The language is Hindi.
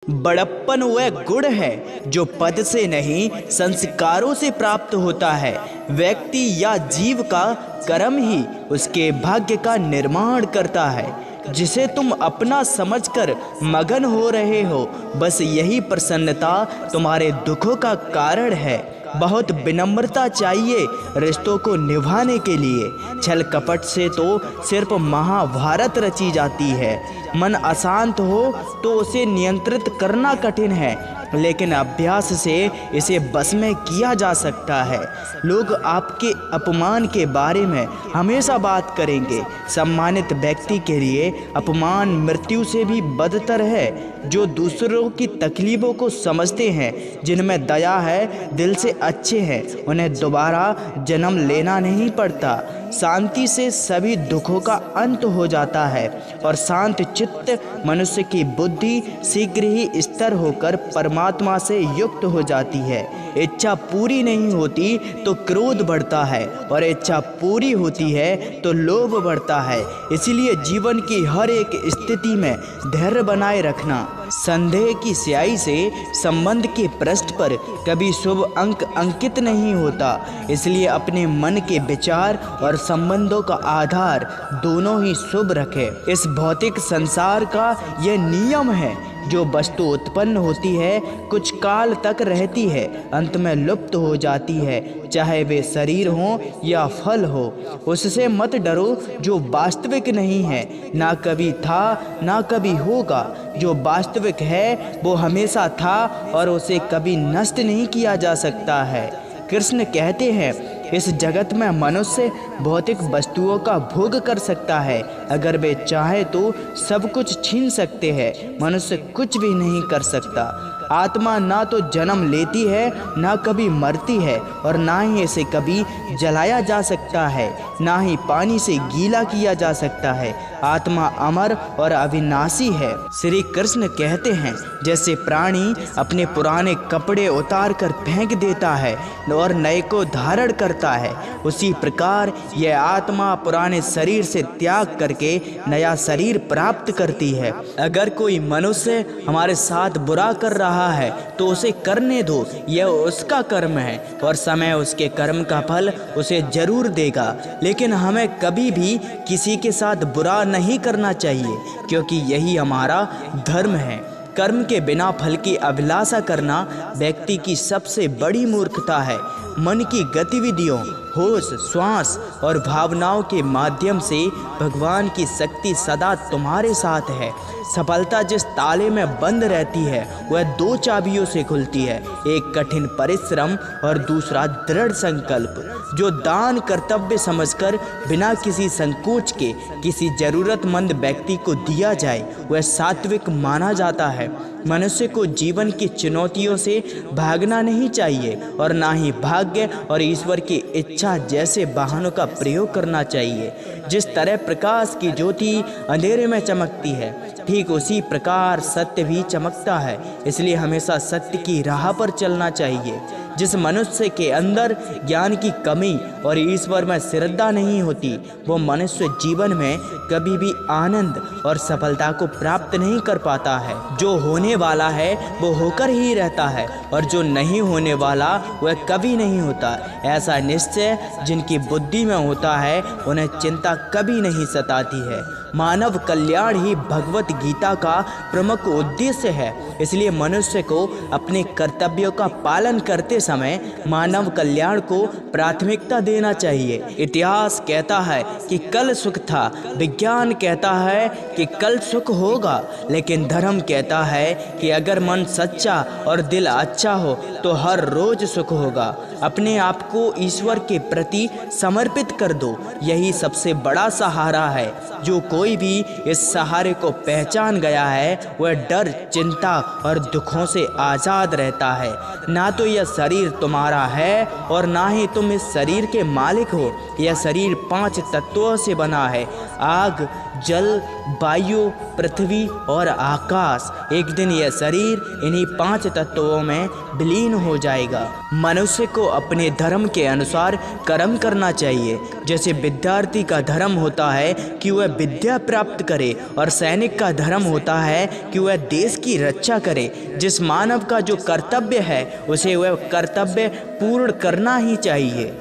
बड़प्पन वह गुण है जो पद से नहीं संस्कारों से प्राप्त होता है। व्यक्ति या जीव का कर्म ही उसके भाग्य का निर्माण करता है। जिसे तुम अपना समझकर मगन हो रहे हो, बस यही प्रसन्नता तुम्हारे दुखों का कारण है। बहुत विनम्रता चाहिए रिश्तों को निभाने के लिए। छल कपट से तो सिर्फ महाभारत रची जाती है। मन अशांत हो तो उसे नियंत्रित करना कठिन है, लेकिन अभ्यास से इसे बस में किया जा सकता है। लोग आपके अपमान के बारे में हमेशा बात करेंगे। सम्मानित व्यक्ति के लिए अपमान मृत्यु से भी बदतर है। जो दूसरों की तकलीफ़ों को समझते हैं, जिनमें दया है, दिल से अच्छे हैं, उन्हें दोबारा जन्म लेना नहीं पड़ता। शांति से सभी दुखों का अंत हो जाता है और शांत चित्त मनुष्य की बुद्धि शीघ्र ही स्थिर होकर परमात्मा से युक्त हो जाती है। इच्छा पूरी नहीं होती तो क्रोध बढ़ता है और इच्छा पूरी होती है तो लोभ बढ़ता है। इसीलिए जीवन की हर एक स्थिति में धैर्य बनाए रखना। संदेह की स्याही से संबंध के पृष्ठ पर कभी शुभ अंक अंकित नहीं होता। इसलिए अपने मन के विचार और संबंधों का आधार दोनों ही शुभ रखें। इस भौतिक संसार का यह नियम है। जो वस्तु उत्पन्न होती है कुछ काल तक रहती है, अंत में लुप्त हो जाती है, चाहे वे शरीर हो या फल हो। उससे मत डरो जो वास्तविक नहीं है, ना कभी था ना कभी होगा। जो वास्तविक है वो हमेशा था और उसे कभी नष्ट नहीं किया जा सकता है। कृष्ण कहते हैं, इस जगत में मनुष्य भौतिक वस्तुओं का भोग कर सकता है। अगर वे चाहे तो सब कुछ छीन सकते हैं, मनुष्य कुछ भी नहीं कर सकता। आत्मा ना तो जन्म लेती है, ना कभी मरती है, और ना ही इसे कभी जलाया जा सकता है, ना ही पानी से गीला किया जा सकता है। आत्मा अमर और अविनाशी है। श्री कृष्ण कहते हैं, जैसे प्राणी अपने पुराने कपड़े उतार कर फेंक देता है और नए को धारण करता है, उसी प्रकार यह आत्मा पुराने शरीर से त्याग करके नया शरीर प्राप्त करती है। अगर कोई मनुष्य हमारे साथ बुरा कर रहा है तो उसे करने दो, यह उसका कर्म है और समय उसके कर्म का फल उसे जरूर देगा। लेकिन हमें कभी भी किसी के साथ बुरा नहीं करना चाहिए, क्योंकि यही हमारा धर्म है। कर्म के बिना फल की अभिलाषा करना व्यक्ति की सबसे बड़ी मूर्खता है। मन की गतिविधियों, होश, श्वास और भावनाओं के माध्यम से भगवान की शक्ति सदा तुम्हारे साथ है। सफलता जिस ताले में बंद रहती है वह दो चाबियों से खुलती है, एक कठिन परिश्रम और दूसरा दृढ़ संकल्प। जो दान कर्तव्य समझकर बिना किसी संकोच के किसी जरूरतमंद व्यक्ति को दिया जाए वह सात्विक माना जाता है। मनुष्य को जीवन की चुनौतियों से भागना नहीं चाहिए और ना ही भाग्य और ईश्वर की इच्छा जैसे वाहनों का प्रयोग करना चाहिए। जिस तरह प्रकाश की ज्योति अंधेरे में चमकती है, ठीक उसी प्रकार सत्य भी चमकता है। इसलिए हमेशा सत्य की राह पर चलना चाहिए। जिस मनुष्य के अंदर ज्ञान की कमी और ईश्वर में श्रद्धा नहीं होती, वो मनुष्य जीवन में कभी भी आनंद और सफलता को प्राप्त नहीं कर पाता है। जो होने वाला है वो होकर ही रहता है और जो नहीं होने वाला वह कभी नहीं होता। ऐसा निश्चय जिनकी बुद्धि में होता है उन्हें चिंता कभी नहीं सताती है। मानव कल्याण ही भगवत गीता का प्रमुख उद्देश्य है। इसलिए मनुष्य को अपने कर्तव्यों का पालन करते समय मानव कल्याण को प्राथमिकता देना चाहिए। इतिहास कहता है कि कल सुख था, विज्ञान कहता है कि कल सुख होगा, लेकिन धर्म कहता है कि अगर मन सच्चा और दिल अच्छा हो तो हर रोज सुख होगा। अपने आप को ईश्वर के प्रति समर्पित कर दो, यही सबसे बड़ा सहारा है। जो कोई भी इस सहारे को पहचान गया है वह डर, चिंता और दुखों से आज़ाद रहता है। ना तो यह शरीर तुम्हारा है और ना ही तुम इस शरीर के मालिक हो। यह शरीर 5 तत्वों से बना है, आग, जल, वायु, पृथ्वी और आकाश। एक दिन यह शरीर इन्हीं 5 तत्वों में विलीन हो जाएगा। मनुष्य को अपने धर्म के अनुसार कर्म करना चाहिए। जैसे विद्यार्थी का धर्म होता है कि वह विद्या प्राप्त करे और सैनिक का धर्म होता है कि वह देश की रक्षा करे। जिस मानव का जो कर्तव्य है उसे वह कर्तव्य पूर्ण करना ही चाहिए।